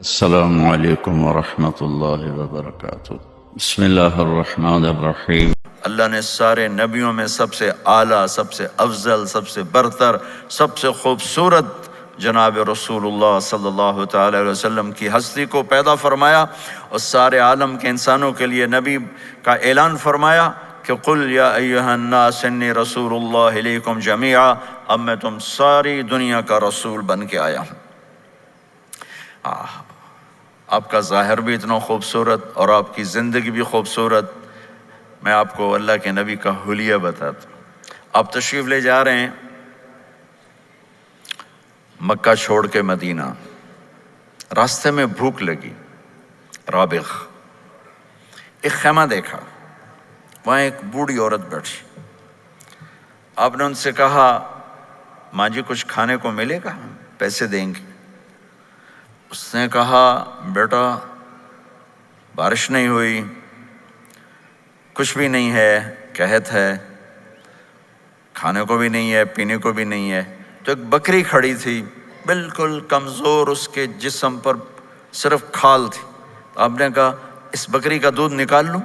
السلام علیکم ورحمۃ اللہ وبرکاتہ۔ بسم اللہ الرحمن الرحیم۔ اللہ نے سارے نبیوں میں سب سے اعلیٰ، سب سے افضل، سب سے برتر، سب سے خوبصورت جناب رسول اللہ صلی اللہ تعالی علیہ وسلم کی ہستی کو پیدا فرمایا اور سارے عالم کے انسانوں کے لیے نبی کا اعلان فرمایا کہ قل یا ایھا الناس انی رسول اللہ الیکم جمیعا، اب میں تم ساری دنیا کا رسول بن کے آیا ہوں۔ آپ کا ظاہر بھی اتنا خوبصورت اور آپ کی زندگی بھی خوبصورت۔ میں آپ کو اللہ کے نبی کا حلیہ بتاتا ہوں۔ آپ تشریف لے جا رہے ہیں مکہ چھوڑ کے مدینہ، راستے میں بھوک لگی، رابغ ایک خیمہ دیکھا، وہاں ایک بوڑھی عورت بیٹھی۔ آپ نے ان سے کہا ماں جی کچھ کھانے کو ملے گا، پیسے دیں گے؟ اس نے کہا بیٹا بارش نہیں ہوئی، کچھ بھی نہیں ہے، قحط ہے، کھانے کو بھی نہیں ہے، پینے کو بھی نہیں ہے۔ تو ایک بکری کھڑی تھی، بالکل کمزور، اس کے جسم پر صرف کھال تھی۔ آپ نے کہا اس بکری کا دودھ نکال لوں؟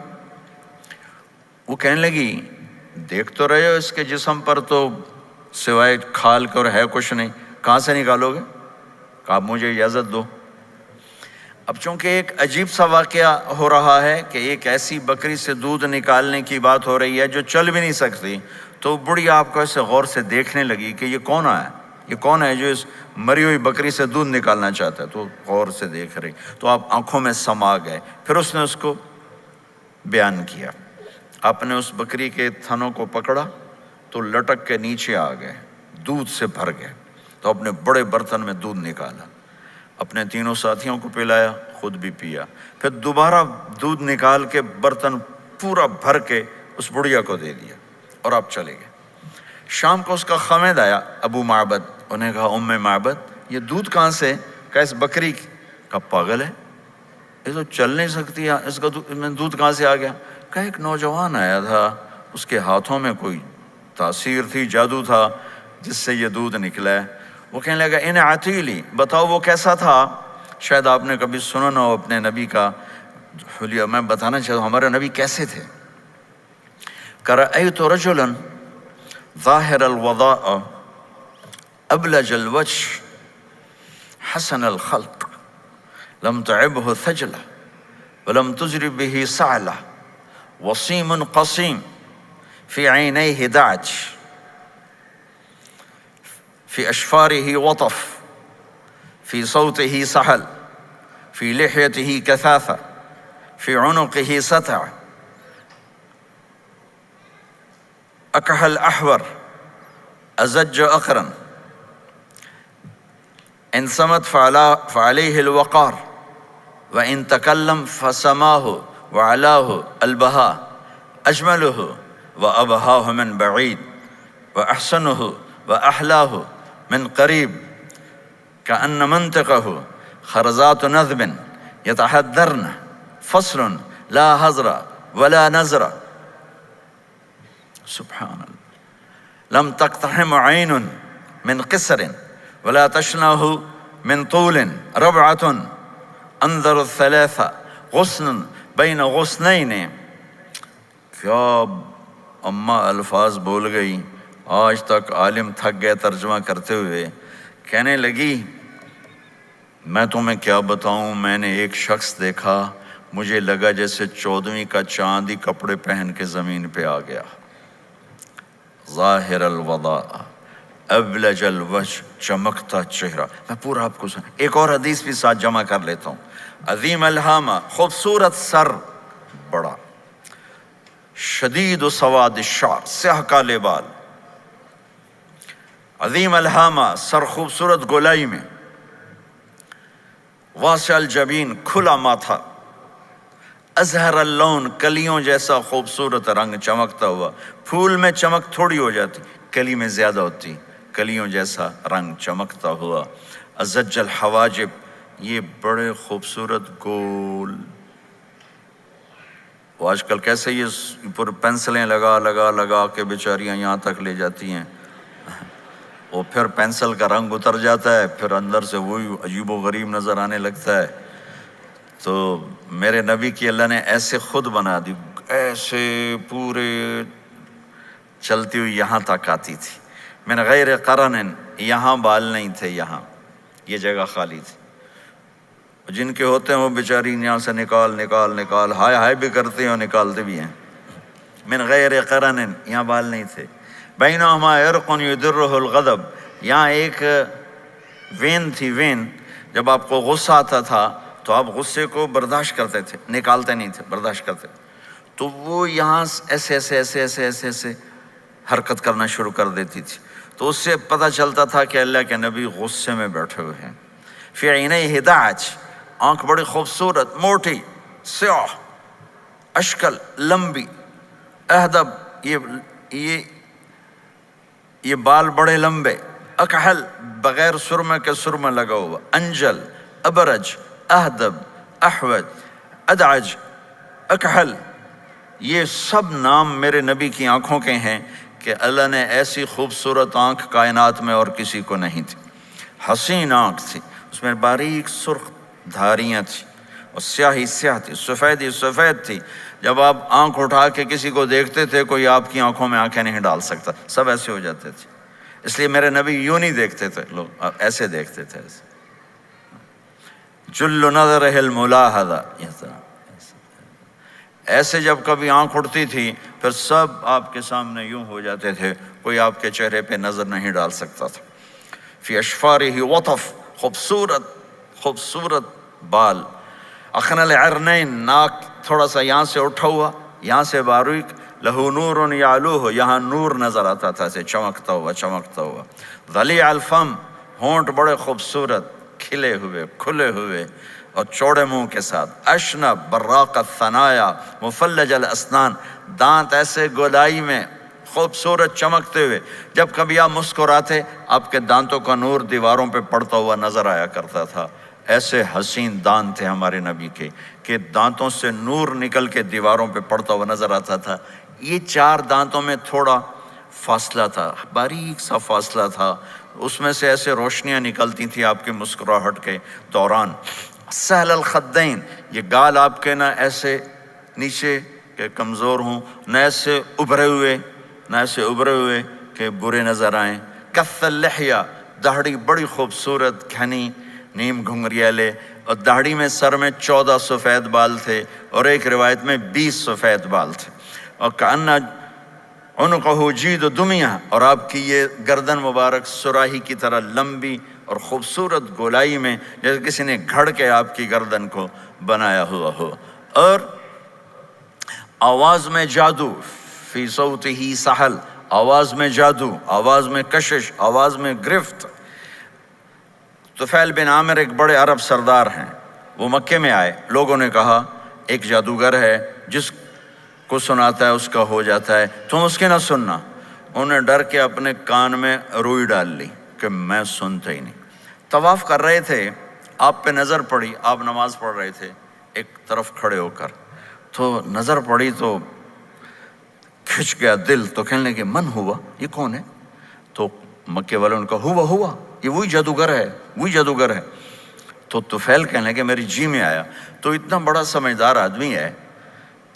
وہ کہنے لگی دیکھ تو رہے ہو اس کے جسم پر تو سوائے کھال کے اور ہے کچھ نہیں، کہاں سے نکالو گے؟ کہا مجھے اجازت دو۔ اب چونکہ ایک عجیب سا واقعہ ہو رہا ہے کہ ایک ایسی بکری سے دودھ نکالنے کی بات ہو رہی ہے جو چل بھی نہیں سکتی، تو بڑھیا آپ کو ایسے غور سے دیکھنے لگی کہ یہ کون ہے، یہ کون ہے جو اس مری ہوئی بکری سے دودھ نکالنا چاہتا ہے؟ تو غور سے دیکھ رہی، تو آپ آنکھوں میں سما گئے۔ پھر اس نے اس کو بیان کیا۔ آپ نے اس بکری کے تھنوں کو پکڑا تو لٹک کے نیچے آ گئے، دودھ سے بھر گئے۔ تو اپنے بڑے برتن میں دودھ نکالا، اپنے تینوں ساتھیوں کو پلایا، خود بھی پیا، پھر دوبارہ دودھ نکال کے برتن پورا بھر کے اس بڑھیا کو دے دیا اور آپ چلے گئے۔ شام کو اس کا خامد آیا، ابو معبد، انہیں کہا ام معبد یہ دودھ کہاں سے؟ کہا اس بکری کی۔ کہا پاگل ہے، یہ تو چل نہیں سکتی، اس کا دودھ کہاں سے آ گیا؟ کہا ایک نوجوان آیا تھا، اس کے ہاتھوں میں کوئی تاثیر تھی، جادو تھا، جس سے یہ دودھ نکلا ہے۔ وہ کہنے لگا ان عتیلی، بتاؤ وہ کیسا تھا؟ شاید آپ نے کبھی سنا نہ ہو اپنے نبی کا حلیہ، میں بتانا چاہتا ہوں ہمارے نبی کیسے تھے۔ رأیت رجلا ظاہر الوضاء ابلج الوجه حسن الخلق لم تعبه ثجلة ولم تجرب به سعلة وصيم قصيم في عينيه دعج في أشفاره وطف في صوته سحل في لحيته كثافة في عنقه ستع أكحل أحور أزج أقرن إن صمت فعليه الوقار وإن تكلم فسماه وعلاه البهاء أجمله وأبهاه من بعيد وأحسنه وأحلاه من قريب كأن منطقه خرزات نذب يتحدرن فصل لا هزر ولا نزر سبحان الله لم تقتحم عين من قصر ولا تشنه من طول ربعة انظر الثلاثة غصن بين غصنين۔ کیا اماں الفاظ بول گئی، آج تک عالم تھک گئے ترجمہ کرتے ہوئے۔ کہنے لگی میں تمہیں کیا بتاؤں، میں نے ایک شخص دیکھا، مجھے لگا جیسے 14ویں کا چاند ہی کپڑے پہن کے زمین پہ آ گیا۔ ظاہر الوضاء ابلج الوجه، چمکتا چہرہ۔ میں پورا آپ کو ایک اور حدیث بھی ساتھ جمع کر لیتا ہوں۔ عظیم الہامہ، خوبصورت سر، بڑا شدید و سواد الشعر، سیاہ کالے بال، عظیم الہامہ، سر خوبصورت گولائی میں، واسع الجبین، کھلا ماتھا، ازہر اللون، کلیوں جیسا خوبصورت رنگ چمکتا ہوا۔ پھول میں چمک تھوڑی ہو جاتی، کلی میں زیادہ ہوتی، کلیوں جیسا رنگ چمکتا ہوا۔ ازج الحواجب، یہ بڑے خوبصورت گول، وہ آج کل کیسے یہ پر پینسلیں لگا لگا لگا کے بیچاریاں یہاں تک لے جاتی ہیں، وہ پھر پینسل کا رنگ اتر جاتا ہے، پھر اندر سے وہی عجیب و غریب نظر آنے لگتا ہے۔ تو میرے نبی کی اللہ نے ایسے خود بنا دی، ایسے پورے چلتی ہوئی یہاں تک آتی تھی، من غیر قرن، یہاں بال نہیں تھے، یہاں یہ جگہ خالی تھی۔ جن کے ہوتے ہیں وہ بیچاری یہاں سے نکال نکال نکال ہائے ہائے بھی کرتے ہیں اور نکالتے بھی ہیں۔ من غیر قرن، یہاں بال نہیں تھے۔ بینہما عرق یدرہ الغضب، یہاں ایک وین تھی، وین جب آپ کو غصہ آتا تھا تو آپ غصے کو برداشت کرتے تھے، نکالتے نہیں تھے، برداشت کرتے، تو وہ یہاں ایسے ایسے ایسے ایسے ایسے ایسے حرکت کرنا شروع کر دیتی تھی، تو اس سے پتہ چلتا تھا کہ اللہ کے نبی غصے میں بیٹھے ہوئے ہیں۔ فی عینیہ دعج، آنکھ بڑی خوبصورت، موٹی، سیاہ، اشکل، لمبی، اہدب، یہ بال بڑے لمبے، اکحل، بغیر سرمے کے سرمہ لگا ہوا، انجل، ابرج، اہدب، احوج، ادعج، اکحل، یہ سب نام میرے نبی کی آنکھوں کے ہیں کہ اللہ نے ایسی خوبصورت آنکھ کائنات میں اور کسی کو نہیں تھی۔ حسین آنکھ تھی، اس میں باریک سرخ دھاریاں تھیں اور سیاہی سیاہ تھی، سفیدی سفید تھی۔ جب آپ آنکھ اٹھا کے کسی کو دیکھتے تھے کوئی آپ کی آنکھوں میں آنکھیں نہیں ڈال سکتا، سب ایسے ہو جاتے تھے۔ اس لیے میرے نبی یوں نہیں دیکھتے تھے، لوگ ایسے دیکھتے تھے، ایسے جل نظرہ الملاحظہ، ایسے جب کبھی آنکھ اٹھتی تھی پھر سب آپ کے سامنے یوں ہو جاتے تھے، کوئی آپ کے چہرے پہ نظر نہیں ڈال سکتا تھا۔ فی اشفارہ وطف، خوبصورت خوبصورت بال، اخن العرنین، ناک تھوڑا سا یہاں سے اٹھا ہوا، یہاں سے باریک، لہو نور یعلوہ، یہاں نور نظر آتا تھا، اسے چمکتا ہوا چمکتا ہوا۔ ضلیع الفم، ہونٹ بڑے خوبصورت، کھلے ہوئے کھلے ہوئے اور چوڑے منہ کے ساتھ۔ اشنب براق الثنایا مفلج الاسنان، دانت ایسے گولائی میں خوبصورت چمکتے ہوئے، جب کبھی آپ مسکراتے آپ کے دانتوں کا نور دیواروں پہ پڑتا ہوا نظر آیا کرتا تھا۔ ایسے حسین دانت تھے ہمارے نبی کے کہ دانتوں سے نور نکل کے دیواروں پہ پڑتا ہوا نظر آتا تھا۔ یہ چار دانتوں میں تھوڑا فاصلہ تھا، باریک سا فاصلہ تھا، اس میں سے ایسے روشنیاں نکلتی تھیں آپ کی مسکراہٹ کے دوران۔ سہل الخدین، یہ گال آپ کے نہ ایسے نیچے کہ کمزور ہوں، نہ ایسے ابھرے ہوئے کہ برے نظر آئیں۔ کث اللحیہ، داڑھی بڑی خوبصورت گھنی نیم گھنگریالے، اور داڑھی میں سر میں 14 سفید بال تھے اور ایک روایت میں 20 سفید بال تھے۔ اور کأن عنقہ جید دمیہ، اور آپ کی یہ گردن مبارک سراہی کی طرح لمبی اور خوبصورت گولائی میں، جیسے کسی نے گھڑ کے آپ کی گردن کو بنایا ہوا ہو۔ اور آواز میں جادو، فی صوتہ سحل، آواز میں جادو، آواز میں کشش، آواز میں گرفت۔ طفیل بن عامر ایک بڑے عرب سردار ہیں، وہ مکے میں آئے، لوگوں نے کہا ایک جادوگر ہے جس کو سناتا ہے اس کا ہو جاتا ہے، تم اس کے نہ سننا۔ انہوں نے ڈر کے اپنے کان میں روئی ڈال لی کہ میں سنتا ہی نہیں۔ طواف کر رہے تھے، آپ پہ نظر پڑی، آپ نماز پڑھ رہے تھے ایک طرف کھڑے ہو کر، تو نظر پڑی تو کھچ گیا دل، تو کہنے لگے من ہوا، یہ کون ہے؟ تو مکے والوں نے کہا ہوا یہ وہی جادوگر ہے۔ تو طفیل کہنے لگے میری جی میں آیا، تو اتنا بڑا سمجھدار آدمی ہے،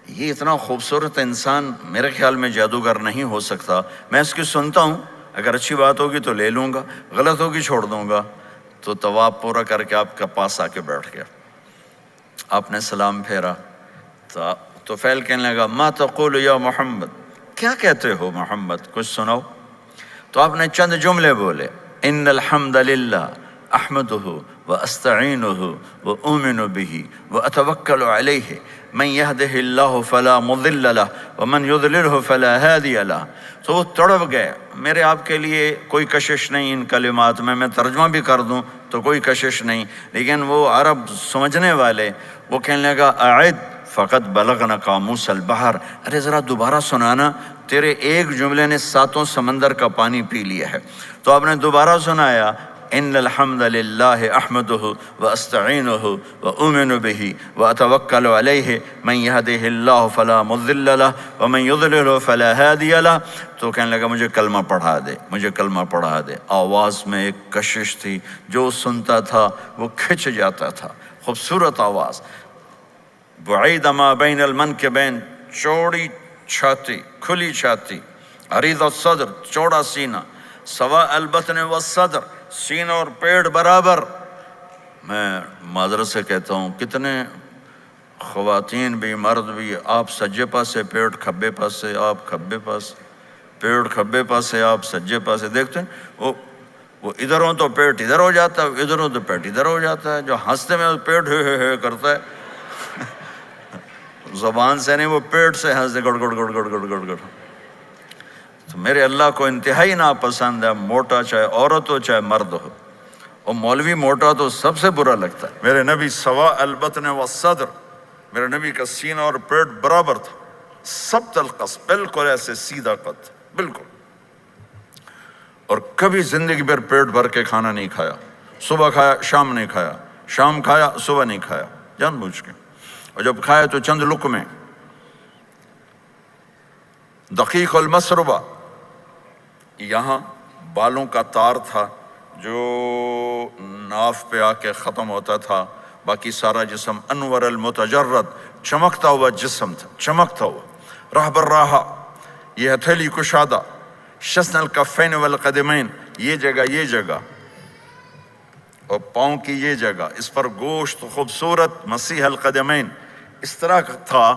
یہ اتنا خوبصورت انسان میرے خیال میں جادوگر نہیں ہو سکتا، میں اس کی سنتا ہوں، اگر اچھی بات ہوگی تو لے لوں گا، غلط ہوگی چھوڑ دوں گا۔ تو طواف پورا کر کے آپ کے پاس آ کے بیٹھ گیا، آپ نے سلام پھیرا، تو طفیل کہنے لگا ما تقول یا محمد، کیا کہتے ہو محمد، کچھ سناؤ۔ تو آپ نے چند جملے بولے، ان الحمد للہ احمدہ واستعینہ واؤمن بہ واتوکل علیہ من یہدہ اللہ فلا مضل لہ ومن یضللہ فلا ہادی لہ۔ تو وہ تڑپ گئے، میرے آپ کے لیے کوئی کشش نہیں ان کلمات میں ترجمہ بھی کر دوں تو کوئی کشش نہیں، لیکن وہ عرب سمجھنے والے، وہ کہنے لگا اعد فقط بلغنا قاموس البحر، ارے ذرا دوبارہ سنانا، تیرے ایک جملے نے 7 سمندر کا پانی پی لیا ہے۔ تو آپ نے دوبارہ سنایا، ان الحمد للہ احمدہ واستعینہ واؤمن بہ واتوکل علیہ من یہدہ اللہ فلا مضل لہ ومن یضللہ فلا ہادی لہ۔ تو کہنے لگا مجھے کلمہ پڑھا دے۔ آواز میں ایک کشش تھی، جو سنتا تھا وہ کھچ جاتا تھا، خوبصورت آواز، بعید ما بین المنکبین، چوڑی چھاتی، کھلی چھاتی، عریض الصدر، چوڑا سینہ، سواء البطن والصدر، سینہ اور پیٹ برابر۔ میں معذرت سے کہتا ہوں کتنے خواتین بھی مرد بھی، آپ سجے پاسے پیٹ کھبے پاسے، آپ کھبے پاس پیٹ کھبے پاسے، آپ سجے پاسے، دیکھتے ہیں وہ ادھر ہوں تو پیٹ ادھر ہو جاتا ہے، ادھر ہوں تو پیٹ ادھر ہو جاتا ہے۔ جو ہنستے میں پیٹ ہے کرتا ہے، زبان سے نہیں، وہ پیٹ سے ہنستے گڑ گڑ گڑ گڑ گڑ گڑ گڑ۔ تو میرے اللہ کو انتہائی ناپسند ہے، موٹا چاہے عورت ہو چاہے مرد ہو، اور مولوی موٹا تو سب سے برا لگتا ہے۔ میرے نبی سواء البطن والصدر، میرے نبی کا سینہ اور پیٹ برابر تھا، ثبت القص، بالکل ایسے سیدھا قد، بالکل۔ اور کبھی زندگی بھر پیٹ بھر کے کھانا نہیں کھایا، صبح کھایا شام نہیں کھایا، شام کھایا صبح نہیں کھایا، جان بوجھ کے، اور جب کھایا تو چند لقمے۔ دقیق المسربہ، یہاں بالوں کا تار تھا جو ناف پہ آ کے ختم ہوتا تھا، باقی سارا جسم انور المتجرد، چمکتا ہوا جسم تھا، چمکتا ہوا۔ راہ بر راہ، یہ ہتھیلی کشادہ، شسن الکفین والقدمین، یہ جگہ اور پاؤں کی یہ جگہ، اس پر گوشت خوبصورت، مسیح القدمین، اس طرح تھا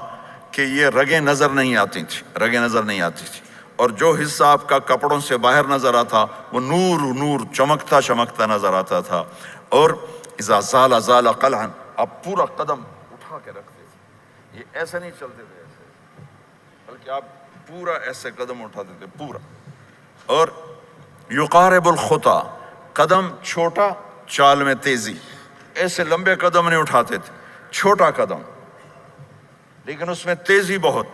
کہ یہ رگیں نظر نہیں آتی تھی، اور جو حصہ آپ کا کپڑوں سے باہر نظر آتا وہ نور چمکتا نظر آتا تھا۔ اور اذا زال زال قلعا، آپ پورا قدم اٹھا کے رکھتے تھے، یہ ایسے نہیں چلتے تھے ایسے، بلکہ آپ پورا ایسے قدم اٹھاتے تھے پورا۔ اور یقارب الخطا، قدم چھوٹا چال میں تیزی، ایسے لمبے قدم نہیں اٹھاتے تھے، چھوٹا قدم لیکن اس میں تیزی بہت۔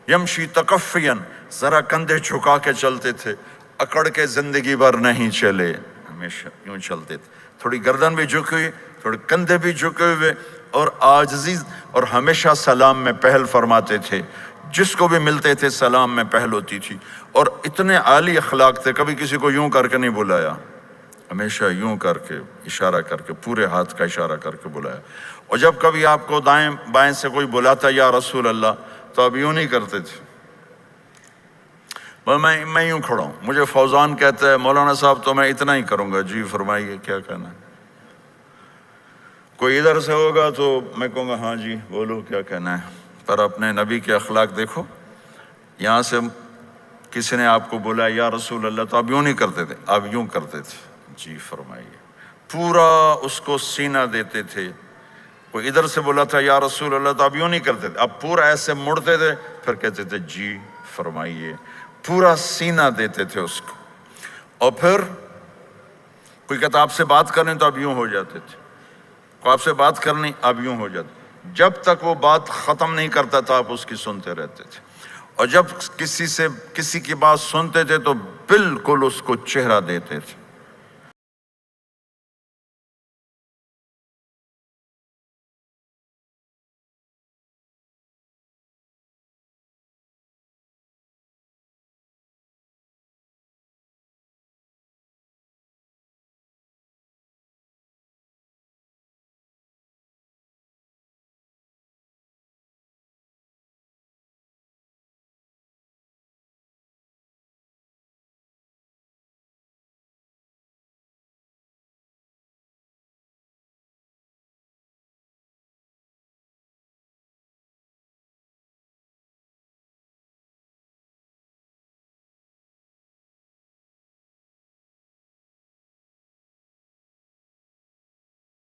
یمشی تکفین، ذرا کندھے جھکا کے چلتے تھے، اکڑ کے زندگی بھر نہیں چلے، ہمیشہ یوں چلتے تھے، تھوڑی گردن بھی جھکی ہوئی، تھوڑے کندھے بھی جھکے ہوئے، اور عاجزی، اور ہمیشہ سلام میں پہل فرماتے تھے، جس کو بھی ملتے تھے سلام میں پہل ہوتی تھی۔ اور اتنے عالی اخلاق تھے، کبھی کسی کو یوں کر کے نہیں بلایا، ہمیشہ یوں کر کے اشارہ کر کے، پورے ہاتھ کا اشارہ کر کے بلایا۔ اور جب کبھی آپ کو دائیں بائیں سے کوئی بلاتا یا رسول اللہ، تو اب یوں نہیں کرتے تھے، میں یوں کھڑا ہوں، مجھے فوزان کہتا ہے مولانا صاحب تو میں اتنا ہی کروں گا، جی فرمائیے کیا کہنا ہے۔ کوئی ادھر سے ہوگا تو میں کہوں گا ہاں جی بولو کیا کہنا ہے۔ پر اپنے نبی کے اخلاق دیکھو، یہاں سے کسی نے آپ کو بولا یا رسول اللہ تو آپ یوں نہیں کرتے تھے، آپ یوں کرتے تھے، جی فرمائیے، پورا اس کو سینہ دیتے تھے۔ کوئی ادھر سے بولا تھا یا رسول اللہ تو آپ یوں نہیں کرتے تھے، آپ پورا ایسے مڑتے تھے، پھر کہتے تھے جی فرمائیے، پورا سینہ دیتے تھے اس کو۔ اور پھر کوئی کہتا آپ سے بات کریں تو آپ یوں ہو جاتے تھے، کوئی آپ سے بات کرنی آپ یوں ہو جاتے، جب تک وہ بات ختم نہیں کرتا تھا آپ اس کی سنتے رہتے تھے۔ اور جب کسی کی بات سنتے تھے تو بالکل اس کو چہرہ دیتے تھے،